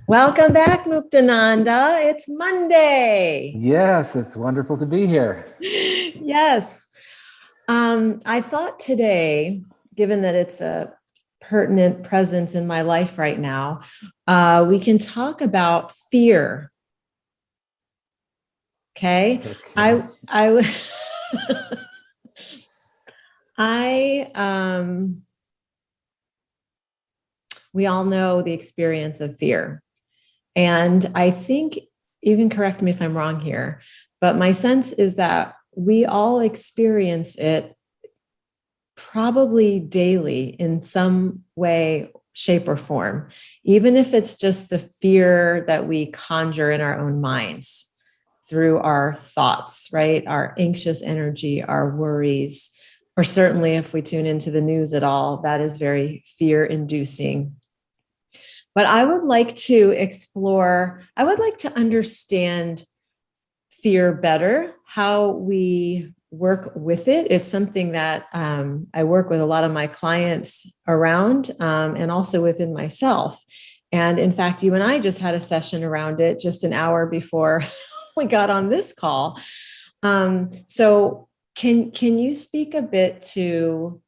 Welcome back, Muktananda. It's Monday. Yes, it's wonderful to be here. Yes. I thought today, given that it's a pertinent presence in my life right now, we can talk about fear. Okay. Okay. I we all know the experience of fear. And I think you can correct me if I'm wrong here, but my sense is that we all experience it probably daily in some way, shape, or form, even if it's just the fear that we conjure in our own minds through our thoughts, right? Our anxious energy, our worries, or certainly if we tune into the news at all, that is very fear inducing. But I would like to understand fear better, how we work with it. It's something that I work with a lot of my clients around and also within myself. And in fact, you and I just had a session around it just an hour before we got on this call. So can you speak a bit to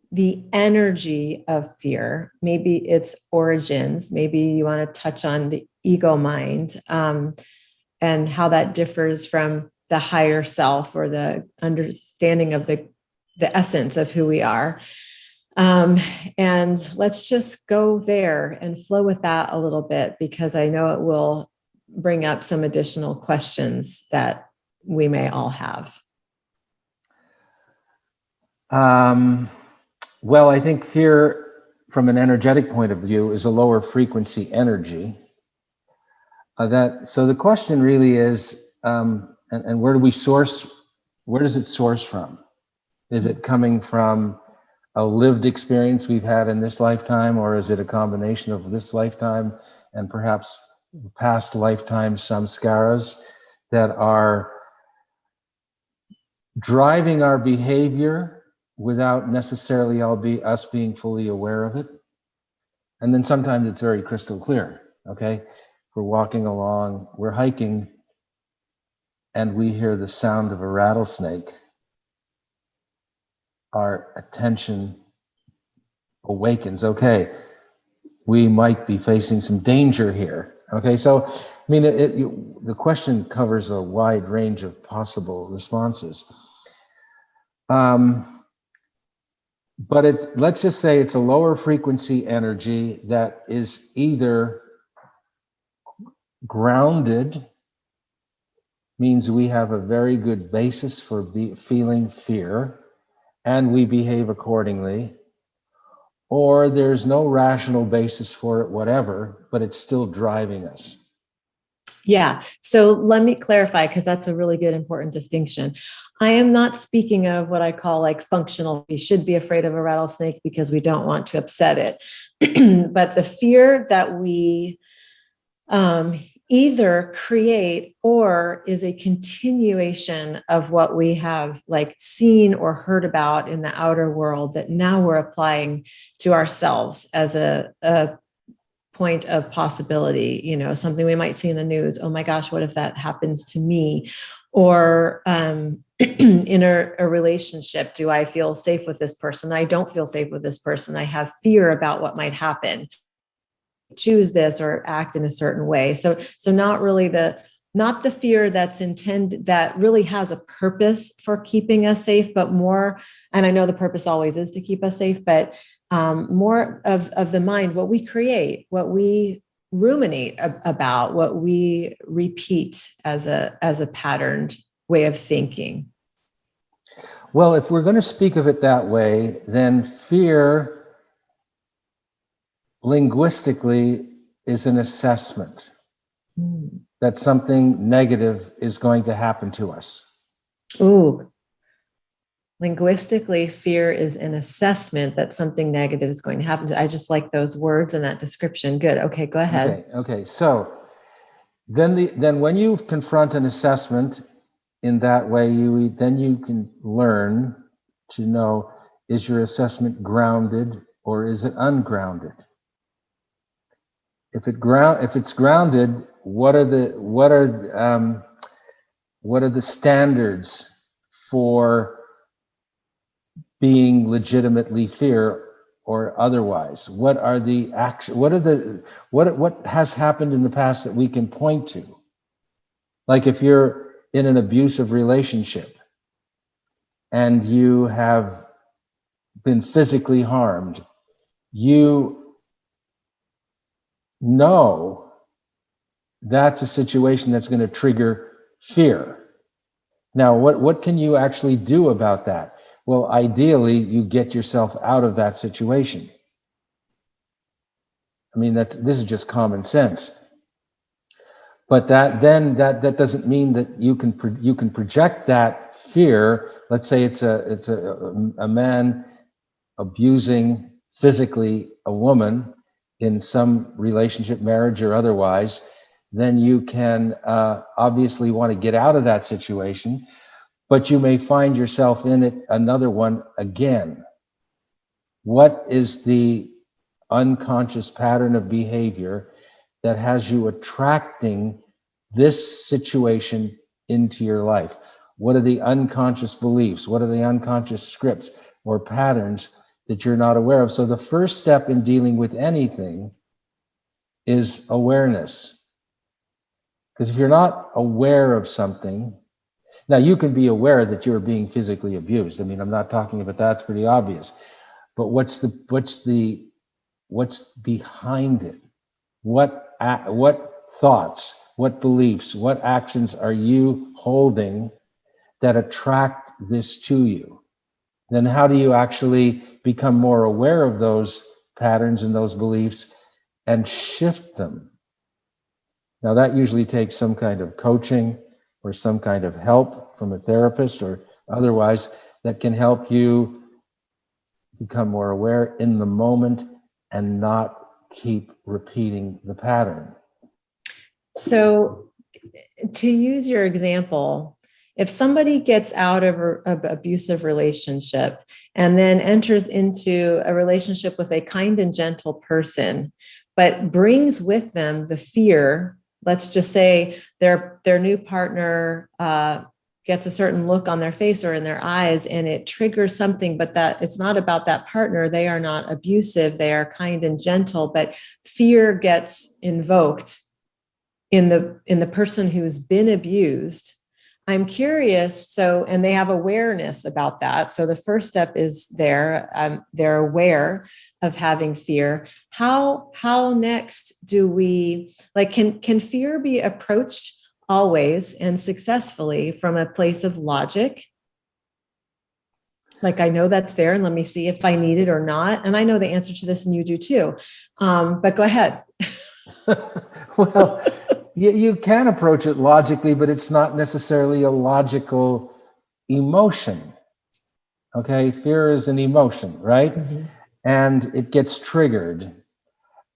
the energy of fear, maybe its origins, maybe you want to touch on the ego mind and how that differs from the higher self or the understanding of the essence of who we are. And let's just go there and flow with that a little bit, because I know it will bring up some additional questions that we may all have. Well, I think fear, from an energetic point of view, is a lower frequency energy. So the question really is, and where does it source from? Is it coming from a lived experience we've had in this lifetime, or is it a combination of this lifetime and perhaps past lifetime samskaras that are driving our behavior without necessarily us being fully aware of it? And then sometimes it's very crystal clear, okay? We're walking along, we're hiking, and we hear the sound of a rattlesnake. Our attention awakens. Okay, we might be facing some danger here. Okay, so I mean, the question covers a wide range of possible responses. But let's just say it's a lower frequency energy that is either grounded, means we have a very good basis for feeling fear and we behave accordingly, or there's no rational basis for it, whatever, but it's still driving us. Yeah. So let me clarify, because that's a really good, important distinction. I am not speaking of what I call like functional. We should be afraid of a rattlesnake because we don't want to upset it. But the fear that we either create or is a continuation of what we have like seen or heard about in the outer world that now we're applying to ourselves as a point of possibility, something we might see in the news. Oh my gosh, what if that happens to me? Or in a relationship, do I feel safe with this person? I don't feel safe with this person. I have fear about what might happen. Choose this or act in a certain way. So not the fear that's intended, that really has a purpose for keeping us safe, but more, and I know the purpose always is to keep us safe, but more of the mind, what we create, what we ruminate about, what we repeat as a patterned way of thinking. Well, if we're going to speak of it that way, then fear linguistically is an assessment that something negative is going to happen to us. Ooh. Linguistically, fear is an assessment that something negative is going to happen. I just like those words and that description. Good. Okay, go ahead. Okay. So then when you confront an assessment in that way, then you can learn to know, is your assessment grounded or is it ungrounded? if it's grounded, what are the standards for being legitimately fear or otherwise? What are the action? What has happened in the past that we can point to? Like if you're in an abusive relationship and you have been physically harmed, you know that's a situation that's going to trigger fear. Now, what can you actually do about that? Well, ideally, you get yourself out of that situation. I mean, this is just common sense. But that doesn't mean that you can project that fear. Let's say it's a man abusing physically a woman in some relationship, marriage or otherwise. Then you can obviously want to get out of that situation, but you may find yourself in it, another one again. What is the unconscious pattern of behavior that has you attracting this situation into your life? What are the unconscious beliefs? What are the unconscious scripts or patterns that you're not aware of? So the first step in dealing with anything is awareness. Because if you're not aware of something, now you can be aware that you're being physically abused. I mean, I'm not talking about that's pretty obvious. But what's behind it? What thoughts, what beliefs, what actions are you holding that attract this to you? Then how do you actually become more aware of those patterns and those beliefs and shift them? Now that usually takes some kind of coaching or some kind of help from a therapist or otherwise that can help you become more aware in the moment and not keep repeating the pattern. So, to use your example, if somebody gets out of an abusive relationship and then enters into a relationship with a kind and gentle person, but brings with them the fear, let's just say their new partner gets a certain look on their face or in their eyes and it triggers something, but that it's not about that partner. They are not abusive. They are kind and gentle, but fear gets invoked in the person who's been abused. I'm curious. So, and they have awareness about that. So the first step is they're aware of having fear. How next do we, like, can fear be approached always and successfully from a place of logic? Like, I know that's there and let me see if I need it or not. And I know the answer to this and you do too. But go ahead. Well, you can approach it logically, but it's not necessarily a logical emotion. Okay, fear is an emotion, right? Mm-hmm. And it gets triggered.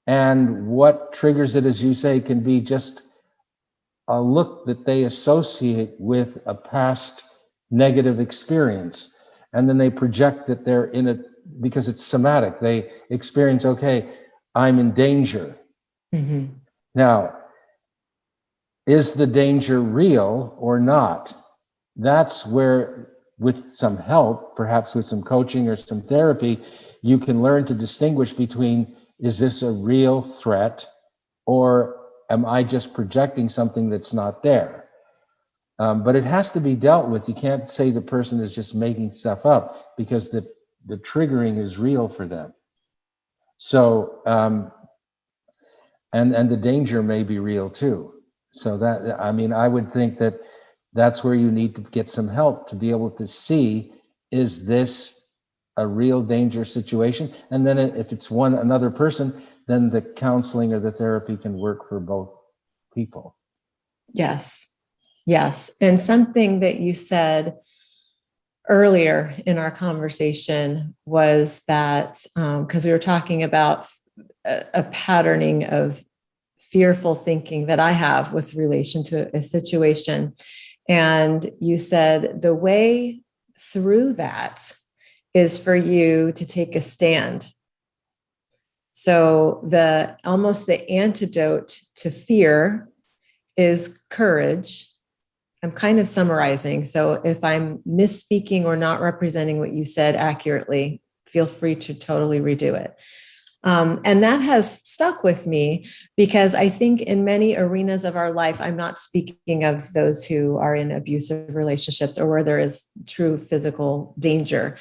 And what triggers it, as you say, can be just a look that they associate with a past negative experience. And then they project that they're in it because it's somatic. They experience, okay, I'm in danger. Mm-hmm. Now, is the danger real or not? That's where, with some help, perhaps with some coaching or some therapy, you can learn to distinguish between, is this a real threat or am I just projecting something that's not there? But it has to be dealt with. You can't say the person is just making stuff up because the triggering is real for them. So, and the danger may be real too. So that, I mean, I would think that that's where you need to get some help to be able to see, is this a real danger situation? And then if it's another person, then the counseling or the therapy can work for both people. Yes. Yes. And something that you said earlier in our conversation was that, because we were talking about a patterning of fearful thinking that I have with relation to a situation. And you said the way through that is for you to take a stand. So almost the antidote to fear is courage. I'm kind of summarizing. So if I'm misspeaking or not representing what you said accurately, feel free to totally redo it. And that has stuck with me because I think in many arenas of our life, I'm not speaking of those who are in abusive relationships or where there is true physical danger.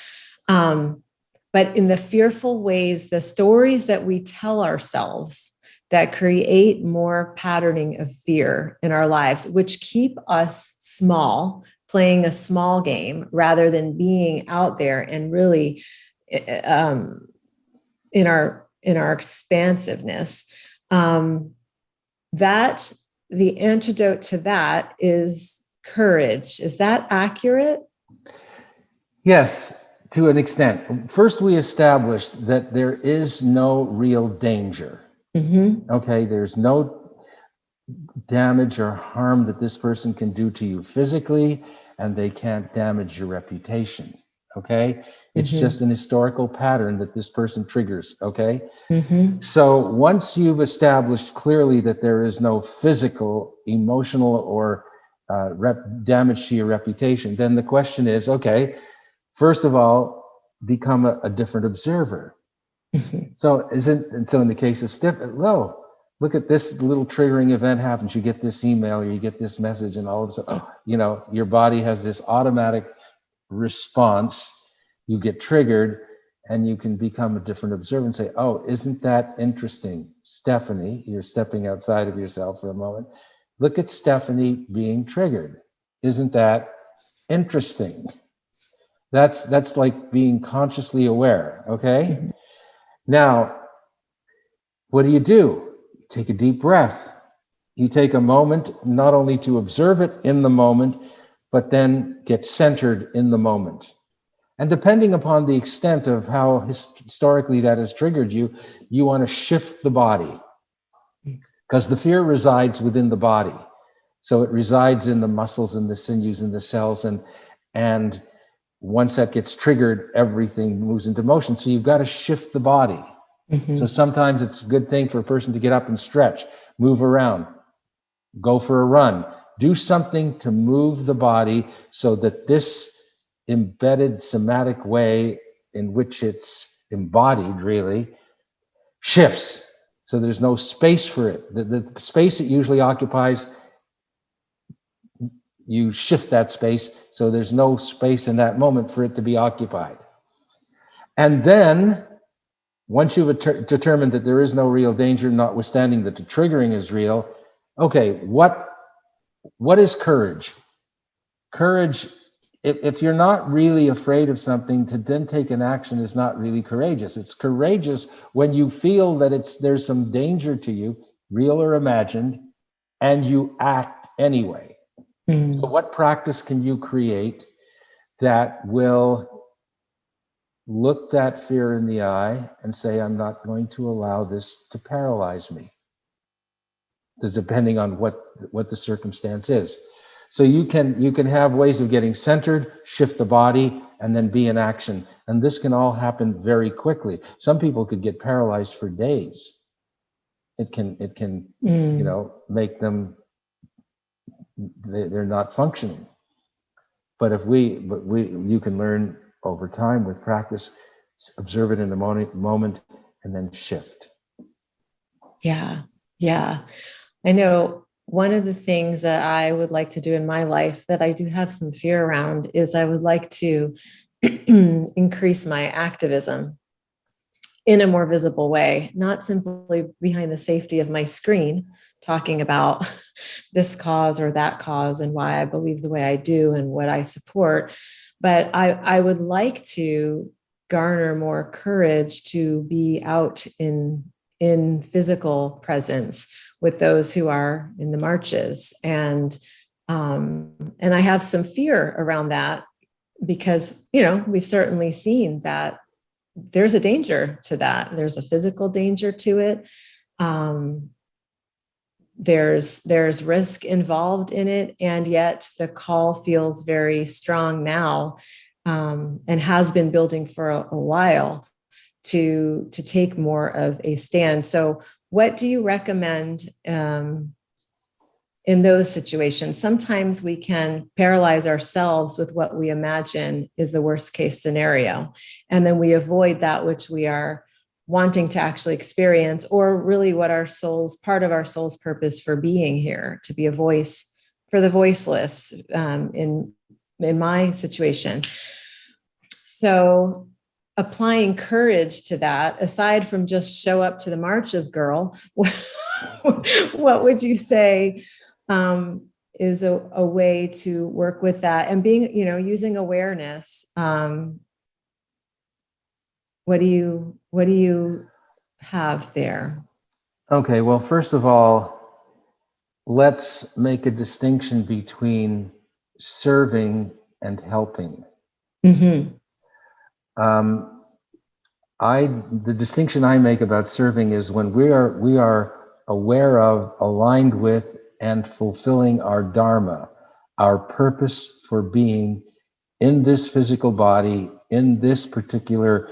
But in the fearful ways, the stories that we tell ourselves that create more patterning of fear in our lives, which keep us small, playing a small game rather than being out there and really in our expansiveness. That the antidote to that is courage. Is that accurate? Yes, to an extent. First, we established that there is no real danger. Mm-hmm. Okay, there's no damage or harm that this person can do to you physically, and they can't damage your reputation. Okay, it's just an historical pattern that this person triggers. Okay, so once you've established clearly that there is no physical, emotional, or damage to your reputation, then the question is, okay, first of all, become a different observer. So in the case of look at this little triggering event happens. You get this email or you get this message, and all of a sudden, your body has this automatic response. You get triggered, and you can become a different observer and say, oh, isn't that interesting? Stephanie, you're stepping outside of yourself for a moment. Look at Stephanie being triggered. Isn't that interesting? That's like being consciously aware, okay? Now, what do? Take a deep breath. You take a moment not only to observe it in the moment, but then get centered in the moment. And depending upon the extent of how historically that has triggered you, you want to shift the body, because the fear resides within the body. So it resides in the muscles and the sinews and the cells, and once that gets triggered, everything moves into motion. So you've got to shift the body. So sometimes it's a good thing for a person to get up and stretch, move around, go for a run, do something to move the body so that this embedded somatic way in which it's embodied really shifts. So there's no space for it. The space it usually occupies, you shift that space so there's no space in that moment for it to be occupied. And then once you've determined that there is no real danger, notwithstanding that the triggering is real, okay, what is courage? Courage, if you're not really afraid of something, to then take an action is not really courageous. It's courageous when you feel that there's some danger to you, real or imagined, and you act anyway. So what practice can you create that will look that fear in the eye and say, I'm not going to allow this to paralyze me? Because depending on what the circumstance is. So you can have ways of getting centered, shift the body, and then be in action. And this can all happen very quickly. Some people could get paralyzed for days. It can make them, they're not functioning. But you can learn over time with practice, observe it in the moment, and then shift. Yeah. I know one of the things that I would like to do in my life that I do have some fear around is I would like to increase my activism in a more visible way, not simply behind the safety of my screen, talking about this cause or that cause and why I believe the way I do and what I support. But I would like to garner more courage to be out in physical presence with those who are in the marches. And I have some fear around that because, we've certainly seen that there's a danger to that. There's a physical danger to it. There's risk involved in it. And yet the call feels very strong now, and has been building for a while to take more of a stand. So what do you recommend in those situations? Sometimes we can paralyze ourselves with what we imagine is the worst case scenario, and then we avoid that which we are wanting to actually experience, or really what our soul's part of our soul's purpose for being here, to be a voice for the voiceless, in my situation. So applying courage to that, aside from just show up to the marches, girl, what would you say is a way to work with that, and being, using awareness? What do you have there? Okay, well, first of all, let's make a distinction between serving and helping. Mm-hmm. The distinction I make about serving is when we are aware of, aligned with, and fulfilling our dharma, our purpose for being in this physical body, in this particular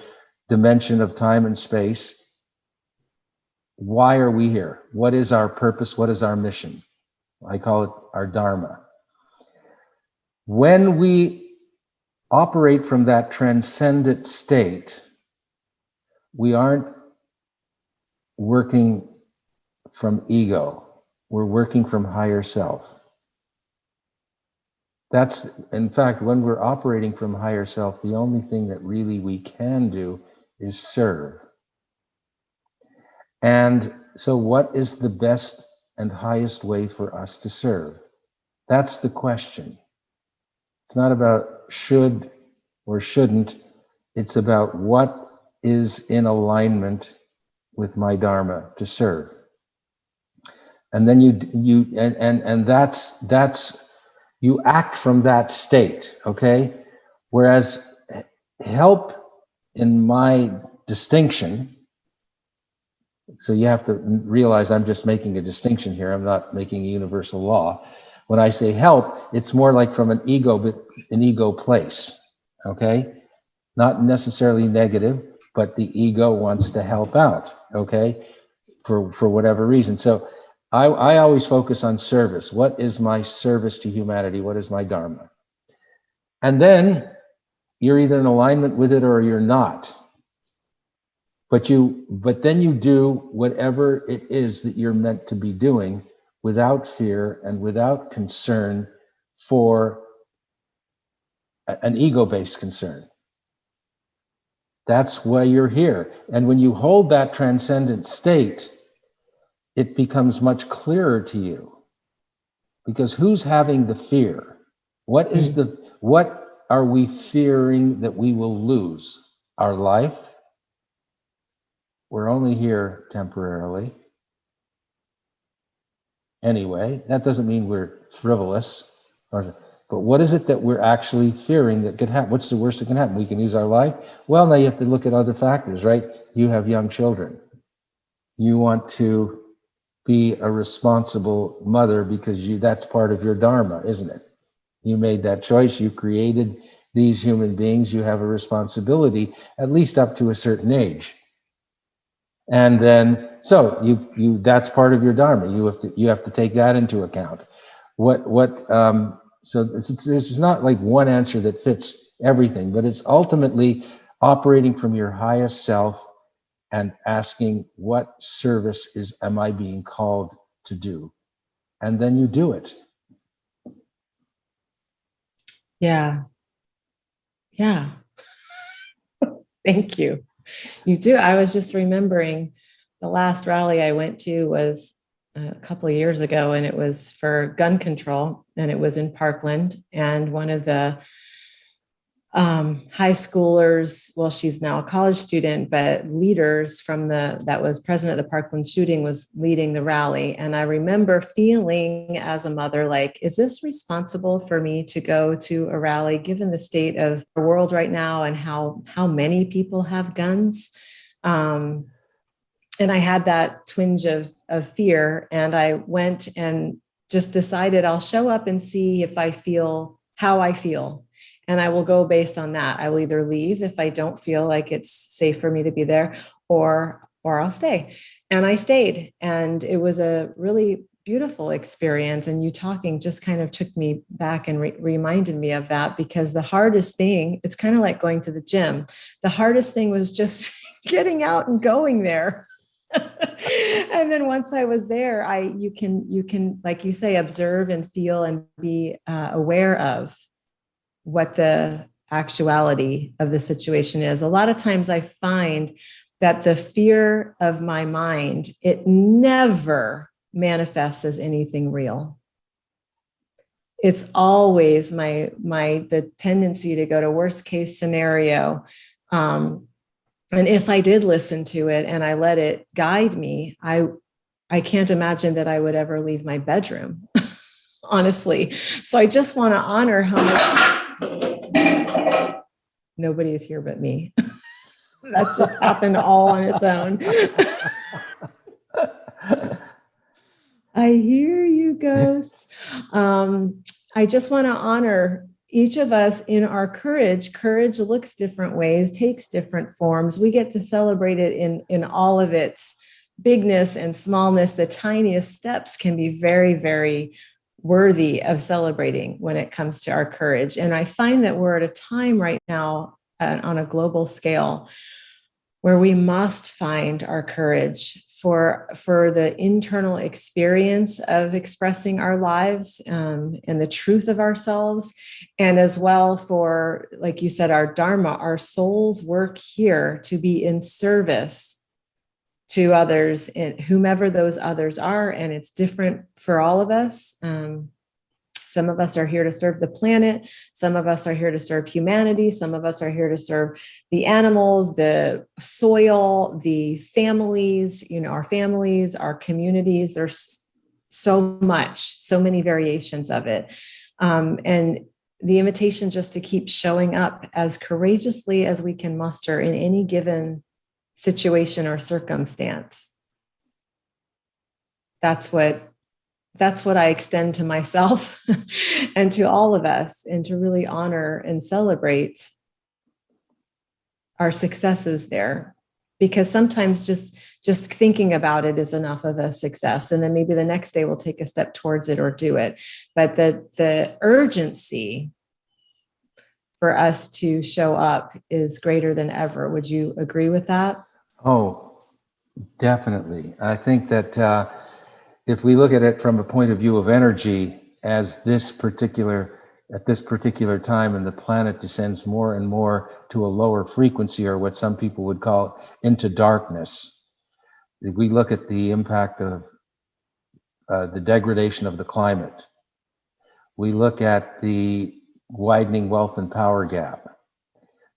dimension of time and space. Why are we here? What is our purpose? What is our mission? I call it our dharma. When we operate from that transcendent state, we aren't working from ego. We're working from higher self. That's, in fact, when we're operating from higher self, the only thing that really we can do is serve. And so what is the best and highest way for us to serve? That's the question. It's not about should or shouldn't. It's about what is in alignment with my dharma to serve. And then that's you act from that state, okay? Whereas help, in my distinction, so you have to realize I'm just making a distinction here. I'm not making a universal law. When I say help, it's more like from an ego place, okay? Not necessarily negative, but the ego wants to help out, okay? For whatever reason. So I always focus on service. What is my service to humanity? What is my dharma? And then you're either in alignment with it or you're not. But then you do whatever it is that you're meant to be doing without fear and without concern for an ego-based concern. That's why you're here. And when you hold that transcendent state, it becomes much clearer to you. Because who's having the fear? What are we fearing that we will lose? Our life? We're only here temporarily. Anyway, that doesn't mean we're frivolous. But what is it that we're actually fearing that could happen? What's the worst that can happen? We can lose our life? Well, now you have to look at other factors, right? You have young children. You want to be a responsible mother because that's part of your dharma, isn't it? You made that choice. You created these human beings. You have a responsibility, at least up to a certain age. And then, so you that's part of your dharma. You have to take that into account. So it's not like one answer that fits everything, but it's ultimately operating from your highest self and asking, what service am I being called to do? And then you do it. Yeah. Thank you. You do. I was just remembering the last rally I went to was a couple of years ago, and it was for gun control, and it was in Parkland. And one of the high schoolers, well, she's now a college student, but leaders from that was president of the Parkland shooting, was leading the rally. And I remember feeling as a mother, like, is this responsible for me to go to a rally, given the state of the world right now and how many people have guns? And I had that twinge of fear, and I went and just decided I'll show up and see if I feel how I feel. and I will go based on that. I will either leave if I don't feel like it's safe for me to be there, or I'll stay. And I stayed, and it was a really beautiful experience. And you talking just kind of took me back and reminded me of that, because the hardest thing, it's kind of like going to the gym. The hardest thing was just getting out and going there. And then once I was there, you can, like you say, observe and feel and be aware of what the actuality of the situation is. A lot of times I find that the fear of my mind, it never manifests as anything real. It's always the tendency to go to worst case scenario. And if I did listen to it and I let it guide me, I can't imagine that I would ever leave my bedroom, honestly. So I just want to honor how much nobody is here but me. That just happened all on its own. I hear you, ghosts. I just want to honor each of us in our courage. Courage looks different ways, takes different forms. We get to celebrate it in all of its bigness and smallness. The tiniest steps can be very, very worthy of celebrating when it comes to our courage. And I find that we're at a time right now on a global scale where we must find our courage for the internal experience of expressing our lives and the truth of ourselves, and as well for, like you said, our dharma, our soul's work here to be in service to others, and whomever those others are. And it's different for all of us. Some of us are here to serve the planet. Some of us are here to serve humanity. Some of us are here to serve the animals, the soil, the families, our families, our communities. There's so many variations of it. And the invitation just to keep showing up as courageously as we can muster in any given situation or circumstance. That's what I extend to myself and to all of us, and to really honor and celebrate our successes there. Because sometimes just thinking about it is enough of a success. And then maybe the next day we'll take a step towards it or do it. But the urgency for us to show up is greater than ever. Would you agree with that? Oh, definitely. I think that if we look at it from a point of view of energy, as at this particular time, and the planet descends more and more to a lower frequency, or what some people would call into darkness, if we look at the impact of the degradation of the climate, we look at the widening wealth and power gap,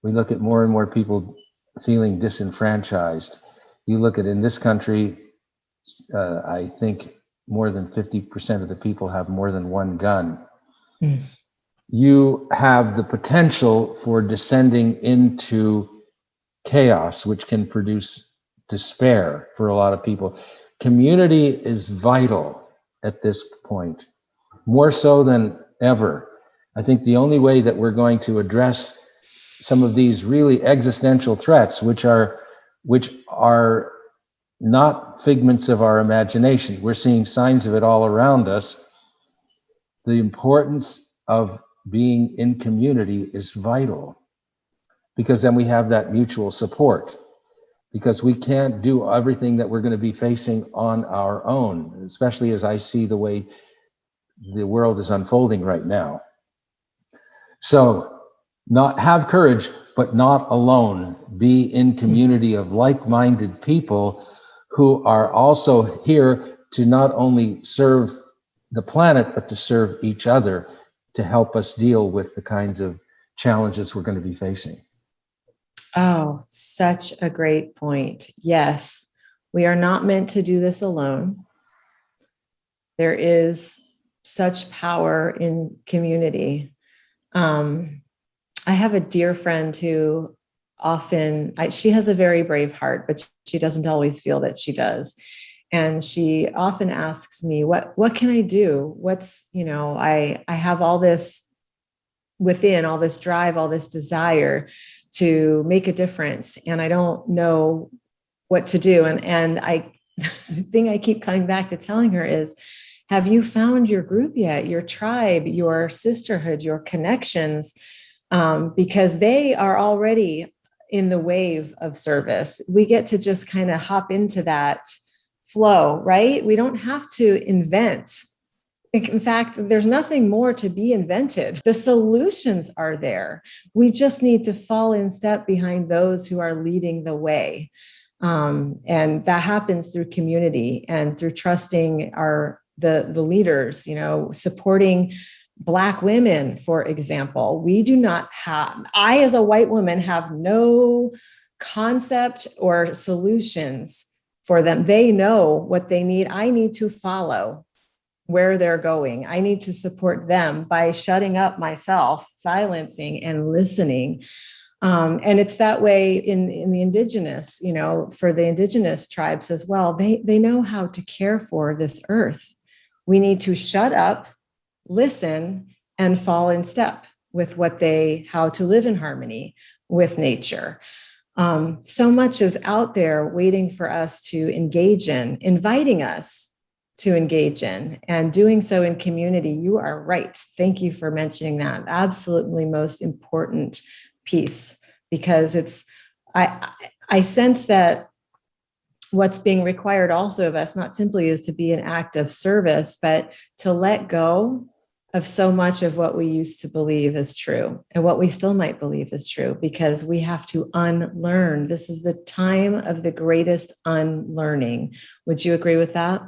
we look at more and more people feeling disenfranchised. You look at, in this country, I think more than 50% of the people have more than one gun. Mm. You have the potential for descending into chaos, which can produce despair for a lot of people. Community is vital at this point, more so than ever. I think the only way that we're going to address some of these really existential threats, which are not figments of our imagination. We're seeing signs of it all around us. The importance of being in community is vital, because then we have that mutual support, because we can't do everything that we're going to be facing on our own, especially as I see the way the world is unfolding right now. So not have courage, but not alone. Be in community of like-minded people who are also here to not only serve the planet, but to serve each other, to help us deal with the kinds of challenges we're going to be facing. Oh, such a great point. Yes, we are not meant to do this alone. There is such power in community. I have a dear friend who she has a very brave heart, but she doesn't always feel that she does. And she often asks me, what can I do? I have all this within, all this drive, all this desire to make a difference. And I don't know what to do. And the thing I keep coming back to telling her is, have you found your group yet? Your tribe, your sisterhood, your connections? Because they are already in the wave of service. We get to just kind of hop into that flow, right? We don't have to invent. In fact, there's nothing more to be invented. The solutions are there. We just need to fall in step behind those who are leading the way. And that happens through community and through trusting the leaders, supporting Black women, for example. We do not have, I as a white woman have no concept or solutions for them. They know what they need. I need to follow where they're going. I need to support them by shutting up myself, silencing and listening. And it's that way in the indigenous, for the indigenous tribes as well. They know how to care for this earth. We need to shut up, listen, and fall in step with how to live in harmony with nature. So much is out there waiting for us to engage in, inviting us to engage in, and doing so in community. You are right. Thank you for mentioning that. Absolutely most important piece, because I sense that what's being required also of us, not simply is to be an act of service, but to let go of so much of what we used to believe is true and what we still might believe is true, because we have to unlearn. This is the time of the greatest unlearning. Would you agree with that?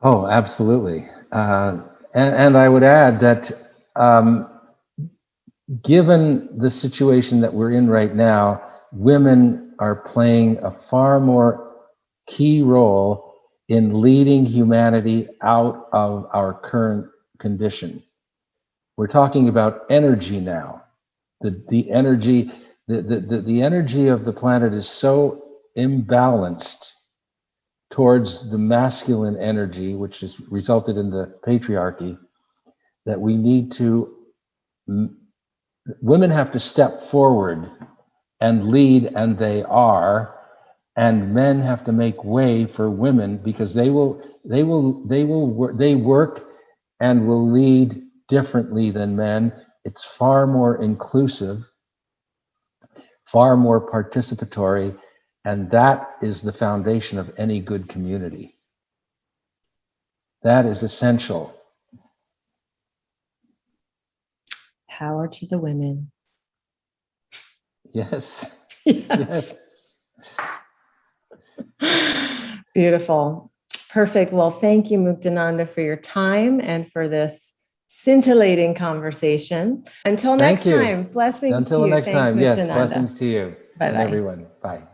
Oh, absolutely. And I would add that given the situation that we're in right now, women are playing a far more key role in leading humanity out of our current condition. We're talking about energy now. The energy, the energy of the planet is so imbalanced towards the masculine energy, which has resulted in the patriarchy, that we need to, women have to step forward and lead, and they are, and men have to make way for women, because they work and will lead differently than men. It's far more inclusive, far more participatory, and that is the foundation of any good community. That is essential. Power to the women. Yes. Yes. Beautiful. Perfect. Well, thank you, Muktananda, for your time and for this scintillating conversation. Until next time, blessings to you. Until next Thanks, time, yes, Muktananda. blessings to you Bye-bye. and everyone. Bye.